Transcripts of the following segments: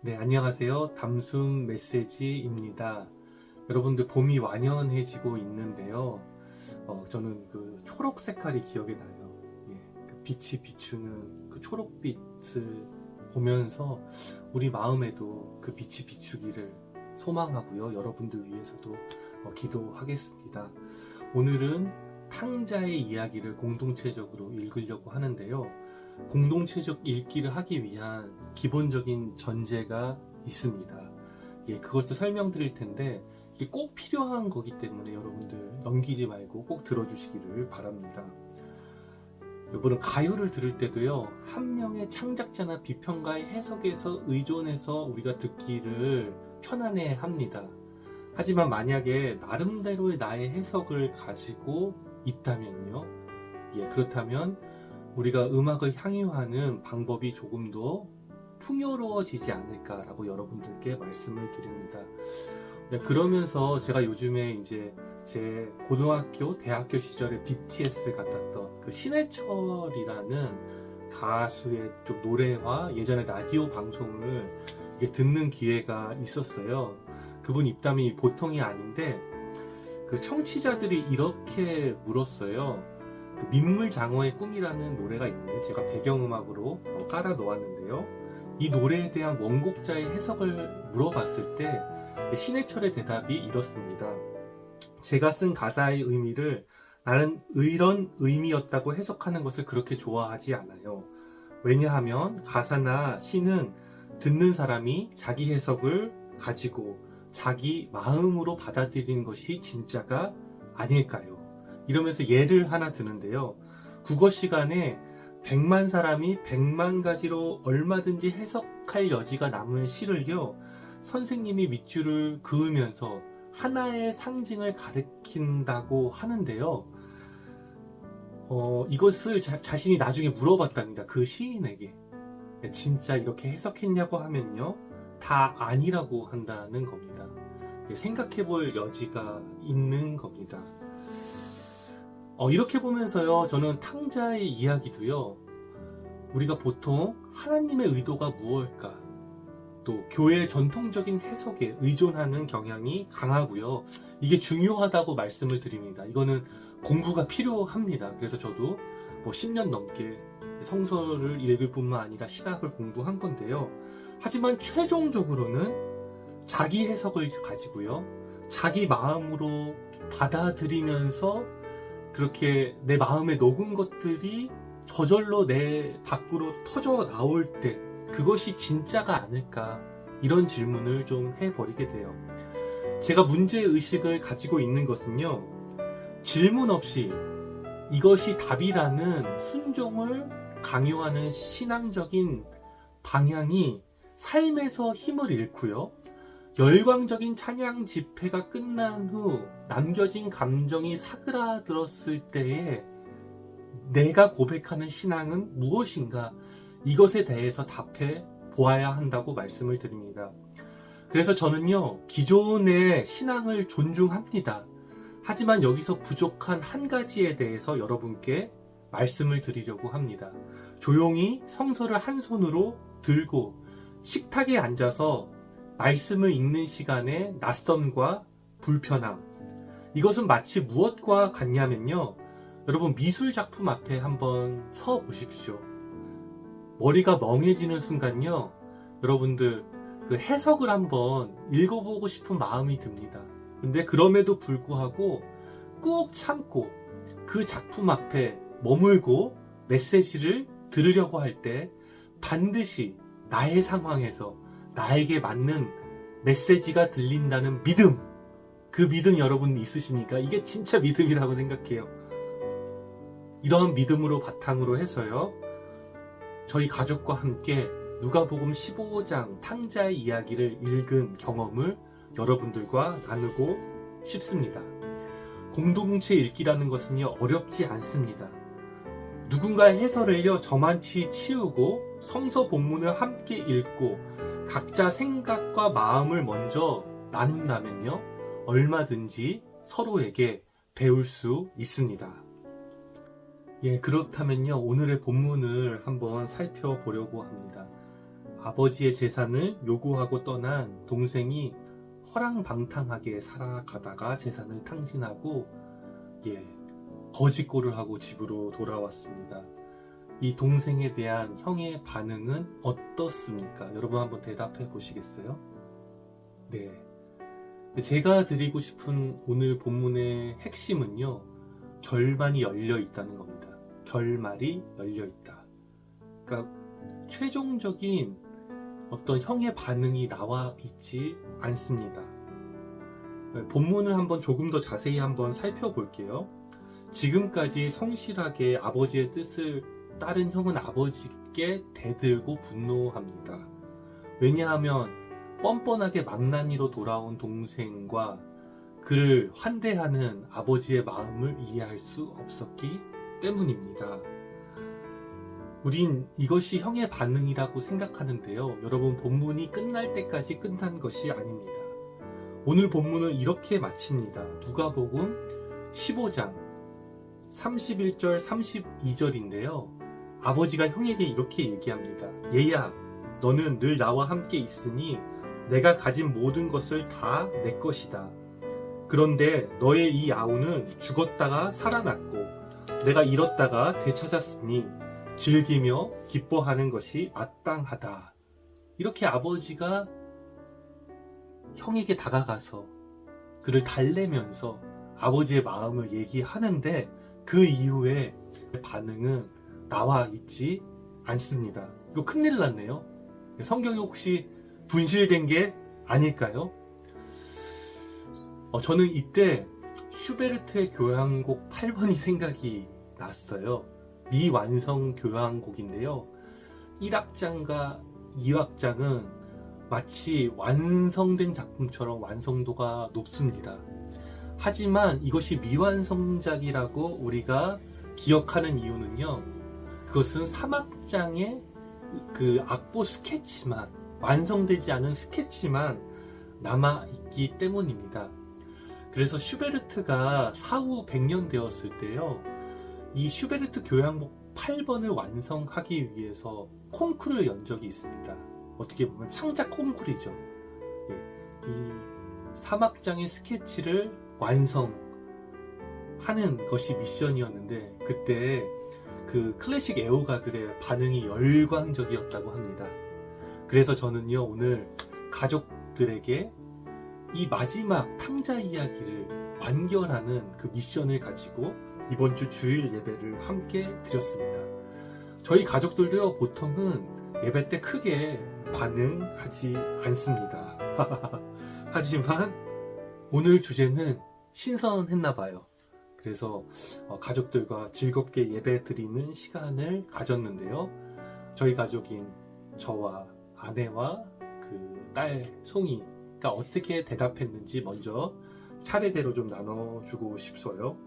네, 안녕하세요. 담순 메시지입니다. 여러분들 봄이 완연해지고 있는데요. 저는 그 초록 색깔이 기억이 나요. 예, 그 빛이 비추는 그 초록빛을 보면서 우리 마음에도 그 빛이 비추기를 소망하고요. 여러분들 위해서도 기도하겠습니다. 오늘은 탕자의 이야기를 공동체적으로 읽으려고 하는데요. 공동체적 읽기를 하기 위한 기본적인 전제가 있습니다. 예, 그것을 설명드릴 텐데 이게 꼭 필요한 거기 때문에 여러분들 넘기지 말고 꼭 들어주시기를 바랍니다. 여러분 가요를 들을 때도요, 한 명의 창작자나 비평가의 해석에서 의존해서 우리가 듣기를 편안해 합니다. 하지만 만약에 나름대로의 나의 해석을 가지고 있다면요, 예, 그렇다면 우리가 음악을 향유하는 방법이 조금 더 풍요로워지지 않을까라고 여러분들께 말씀을 드립니다. 네, 그러면서 제가 요즘에 이제 제 고등학교, 대학교 시절에 BTS 같았던 그 신해철이라는 가수의 좀 노래와 예전에 라디오 방송을 듣는 기회가 있었어요. 그분 입담이 보통이 아닌데 그 청취자들이 이렇게 물었어요. 그 민물장어의 꿈이라는 노래가 있는데 제가 배경음악으로 깔아 놓았는데요. 이 노래에 대한 원곡자의 해석을 물어봤을 때 신해철의 대답이 이렇습니다. 제가 쓴 가사의 의미를 나는 이런 의미였다고 해석하는 것을 그렇게 좋아하지 않아요. 왜냐하면 가사나 시는 듣는 사람이 자기 해석을 가지고 자기 마음으로 받아들이는 것이 진짜가 아닐까요? 이러면서 예를 하나 드는데요. 국어 시간에 100만 사람이 100만 가지로 얼마든지 해석할 여지가 남은 시를요, 선생님이 밑줄을 그으면서 하나의 상징을 가리킨다고 하는데요. 이것을 자신이 나중에 물어봤답니다. 그 시인에게. 진짜 이렇게 해석했냐고 하면요, 다 아니라고 한다는 겁니다. 생각해 볼 여지가 있는 겁니다. 이렇게 보면서요, 저는 탕자의 이야기도요, 우리가 보통 하나님의 의도가 무엇일까, 또 교회의 전통적인 해석에 의존하는 경향이 강하고요. 이게 중요하다고 말씀을 드립니다. 이거는 공부가 필요합니다. 그래서 저도 10년 넘게 성서를 읽을 뿐만 아니라 신학을 공부한 건데요. 하지만 최종적으로는 자기 해석을 가지고요, 자기 마음으로 받아들이면서 그렇게 내 마음에 녹은 것들이 저절로 내 밖으로 터져 나올 때 그것이 진짜가 아닐까, 이런 질문을 좀 해버리게 돼요. 제가 문제의식을 가지고 있는 것은요, 질문 없이 이것이 답이라는 순종을 강요하는 신앙적인 방향이 삶에서 힘을 잃고요, 열광적인 찬양 집회가 끝난 후 남겨진 감정이 사그라들었을 때에 내가 고백하는 신앙은 무엇인가, 이것에 대해서 답해 보아야 한다고 말씀을 드립니다. 그래서 저는요, 기존의 신앙을 존중합니다. 하지만 여기서 부족한 한 가지에 대해서 여러분께 말씀을 드리려고 합니다. 조용히 성서를 한 손으로 들고 식탁에 앉아서 말씀을 읽는 시간의 낯섦과 불편함, 이것은 마치 무엇과 같냐면요, 여러분 미술 작품 앞에 한번 서 보십시오. 머리가 멍해지는 순간요, 여러분들 그 해석을 한번 읽어보고 싶은 마음이 듭니다. 근데 그럼에도 불구하고 꾹 참고 그 작품 앞에 머물고 메시지를 들으려고 할 때 반드시 나의 상황에서 나에게 맞는 메시지가 들린다는 믿음, 그 믿음 여러분 있으십니까? 이게 진짜 믿음이라고 생각해요. 이런 믿음으로 바탕으로 해서요, 저희 가족과 함께 누가복음 15장 탕자의 이야기를 읽은 경험을 여러분들과 나누고 싶습니다. 공동체 읽기라는 것은요, 어렵지 않습니다. 누군가의 해설을요, 저만치 치우고 성서 본문을 함께 읽고 각자 생각과 마음을 먼저 나눈다면요, 얼마든지 서로에게 배울 수 있습니다. 예, 그렇다면요, 오늘의 본문을 한번 살펴보려고 합니다. 아버지의 재산을 요구하고 떠난 동생이 허랑방탕하게 살아가다가 재산을 탕진하고 거짓골을 하고 집으로 돌아왔습니다. 이 동생에 대한 형의 반응은 어떻습니까? 여러분 한번 대답해 보시겠어요? 네. 제가 드리고 싶은 오늘 본문의 핵심은요, 결말이 열려 있다는 겁니다. 결말이 열려 있다. 그러니까 최종적인 어떤 형의 반응이 나와 있지 않습니다. 본문을 한번 조금 더 자세히 한번 살펴볼게요. 지금까지 성실하게 아버지의 뜻을 따른 형은 아버지께 대들고 분노합니다. 왜냐하면 뻔뻔하게 망나니로 돌아온 동생과 그를 환대하는 아버지의 마음을 이해할 수 없었기 때문입니다. 우린 이것이 형의 반응이라고 생각하는데요. 여러분, 본문이 끝날 때까지 끝난 것이 아닙니다. 오늘 본문은 이렇게 마칩니다. 누가복음 15장 31절 32절인데요. 아버지가 형에게 이렇게 얘기합니다. 얘야, 너는 늘 나와 함께 있으니 내가 가진 모든 것을 다 내 것이다. 그런데 너의 이 아우는 죽었다가 살아났고 내가 잃었다가 되찾았으니 즐기며 기뻐하는 것이 마땅하다. 이렇게 아버지가 형에게 다가가서 그를 달래면서 아버지의 마음을 얘기하는데 그 이후에 반응은 나와 있지 않습니다. 이거 큰일 났네요. 성경이 혹시 분실된 게 아닐까요? 저는 이때 슈베르트의 교향곡 8번이 생각이 났어요. 미완성 교향곡인데요. 1악장과 2악장은 마치 완성된 작품처럼 완성도가 높습니다. 하지만 이것이 미완성작이라고 우리가 기억하는 이유는요, 그것은 3악장의 그 악보 스케치만, 완성되지 않은 스케치만 남아있기 때문입니다. 그래서 슈베르트가 사후 100년 되었을 때요, 이 슈베르트 교향곡 8번을 완성하기 위해서 콩쿠르를 연 적이 있습니다. 어떻게 보면 창작 콩쿠르이죠. 이 3악장의 스케치를 완성하는 것이 미션이었는데 그때 그 클래식 애호가들의 반응이 열광적이었다고 합니다. 그래서 저는요, 오늘 가족들에게 이 마지막 탕자 이야기를 완결하는 그 미션을 가지고 이번 주 주일 예배를 함께 드렸습니다. 저희 가족들도요, 보통은 예배 때 크게 반응하지 않습니다. 하지만 오늘 주제는 신선했나봐요. 그래서 가족들과 즐겁게 예배 드리는 시간을 가졌는데요. 저희 가족인 저와 아내와 그 딸 송이가 어떻게 대답했는지 먼저 차례대로 좀 나눠주고 싶어요.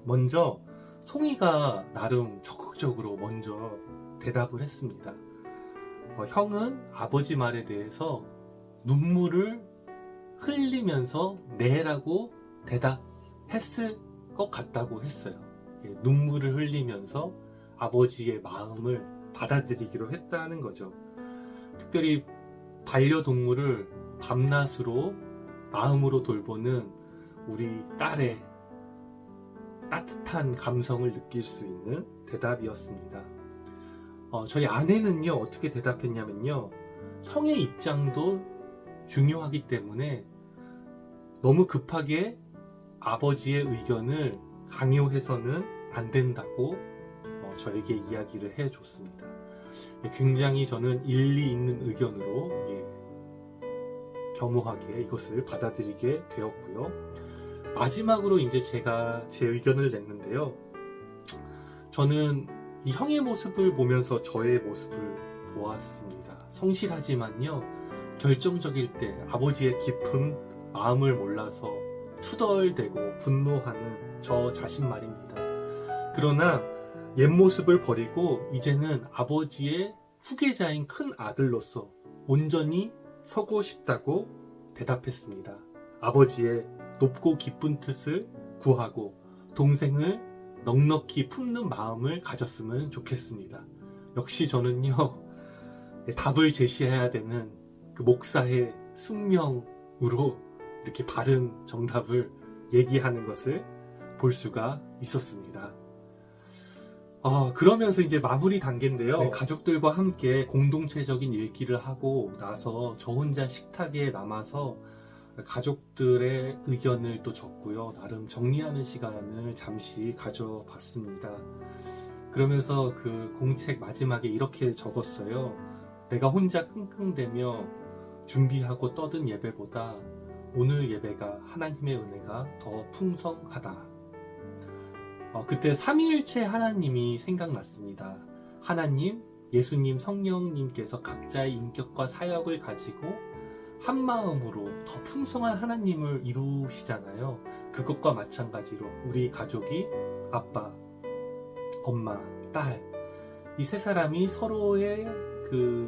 먼저 송이가 나름 적극적으로 먼저 대답을 했습니다. 형은 아버지 말에 대해서 눈물을 흘리면서 네라고 대답했을 것 같다고 했어요. 눈물을 흘리면서 아버지의 마음을 받아들이기로 했다는 거죠. 특별히 반려동물을 밤낮으로 마음으로 돌보는 우리 딸의 따뜻한 감성을 느낄 수 있는 대답이었습니다. 저희 아내는요, 어떻게 대답했냐면요, 형의 입장도 중요하기 때문에 너무 급하게 아버지의 의견을 강요해서는 안 된다고 저에게 이야기를 해줬습니다. 굉장히 저는 일리 있는 의견으로 겸허하게 이것을 받아들이게 되었고요. 마지막으로 이제 제가 제 의견을 냈는데요. 저는 이 형의 모습을 보면서 저의 모습을 보았습니다. 성실하지만요, 결정적일 때 아버지의 깊은 마음을 몰라서 투덜대고 분노하는 저 자신 말입니다. 그러나 옛 모습을 버리고 이제는 아버지의 후계자인 큰 아들로서 온전히 서고 싶다고 대답했습니다. 아버지의 높고 깊은 뜻을 구하고 동생을 넉넉히 품는 마음을 가졌으면 좋겠습니다. 역시 저는요, 답을 제시해야 되는 그 목사의 숙명으로 이렇게 바른 정답을 얘기하는 것을 볼 수가 있었습니다. 그러면서 이제 마무리 단계인데요. 가족들과 함께 공동체적인 읽기를 하고 나서 저 혼자 식탁에 남아서 가족들의 의견을 또 적고요. 나름 정리하는 시간을 잠시 가져봤습니다. 그러면서 그 공책 마지막에 이렇게 적었어요. 내가 혼자 끙끙대며 준비하고 떠든 예배보다 오늘 예배가 하나님의 은혜가 더 풍성하다. 그때 삼위일체 하나님이 생각났습니다. 하나님, 예수님, 성령님께서 각자의 인격과 사역을 가지고 한 마음으로 더 풍성한 하나님을 이루시잖아요. 그것과 마찬가지로 우리 가족이 아빠, 엄마, 딸, 이 세 사람이 서로의 그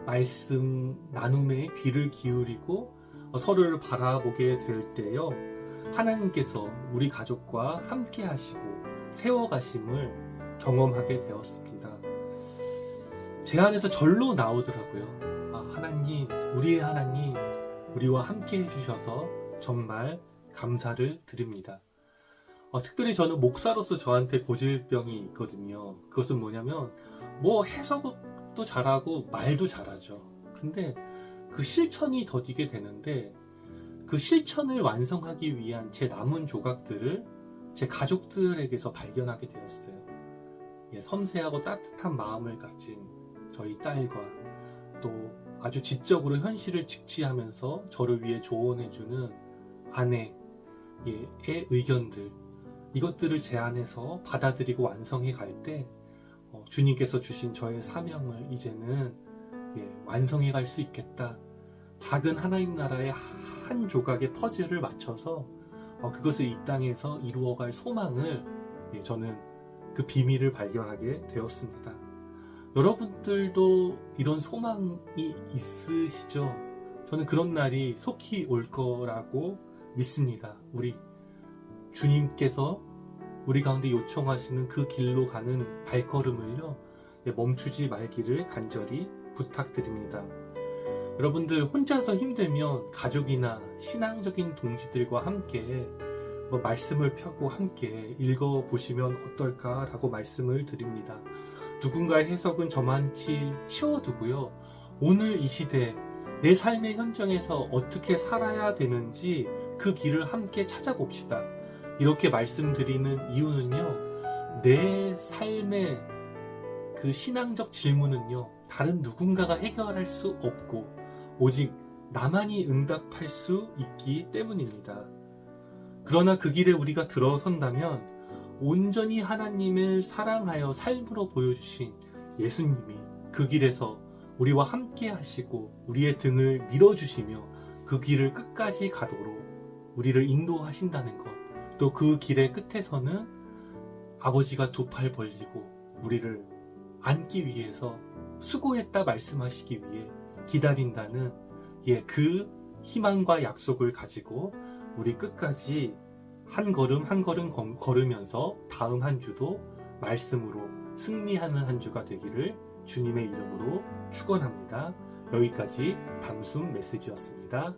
말씀 나눔에 귀를 기울이고 서로를 바라보게 될 때요, 하나님께서 우리 가족과 함께 하시고 세워가심을 경험하게 되었습니다. 제 안에서 절로 나오더라고요. 하나님, 우리의 하나님, 우리와 함께 해주셔서 정말 감사를 드립니다. 특별히 저는 목사로서 저한테 고질병이 있거든요. 그것은 뭐냐면 해석도 잘하고 말도 잘하죠. 근데 그 실천이 더디게 되는데 그 실천을 완성하기 위한 제 남은 조각들을 제 가족들에게서 발견하게 되었어요. 섬세하고 따뜻한 마음을 가진 저희 딸과 또 아주 지적으로 현실을 직시하면서 저를 위해 조언해주는 아내의 의견들, 이것들을 제 안에서 받아들이고 완성해 갈 때 주님께서 주신 저의 사명을 이제는 완성해 갈 수 있겠다. 작은 하나님 나라의 한 조각의 퍼즐을 맞춰서 그것을 이 땅에서 이루어갈 소망을 저는 그 비밀을 발견하게 되었습니다. 여러분들도 이런 소망이 있으시죠? 저는 그런 날이 속히 올 거라고 믿습니다. 우리 주님께서 우리 가운데 요청하시는 그 길로 가는 발걸음을요, 멈추지 말기를 간절히 부탁드립니다. 여러분들 혼자서 힘들면 가족이나 신앙적인 동지들과 함께 말씀을 펴고 함께 읽어보시면 어떨까라고 말씀을 드립니다. 누군가의 해석은 저만치 치워두고요, 오늘 이 시대 내 삶의 현장에서 어떻게 살아야 되는지 그 길을 함께 찾아봅시다. 이렇게 말씀드리는 이유는요, 내 삶의 그 신앙적 질문은요, 다른 누군가가 해결할 수 없고 오직 나만이 응답할 수 있기 때문입니다. 그러나 그 길에 우리가 들어선다면 온전히 하나님을 사랑하여 삶으로 보여주신 예수님이 그 길에서 우리와 함께 하시고 우리의 등을 밀어주시며 그 길을 끝까지 가도록 우리를 인도하신다는 것, 또 그 길의 끝에서는 아버지가 두 팔 벌리고 우리를 안기 위해서 수고했다 말씀하시기 위해 기다린다는 그 희망과 약속을 가지고 우리 끝까지 한 걸음 한 걸음 걸으면서 다음 한 주도 말씀으로 승리하는 한 주가 되기를 주님의 이름으로 축원합니다. 여기까지 담순 메시지였습니다.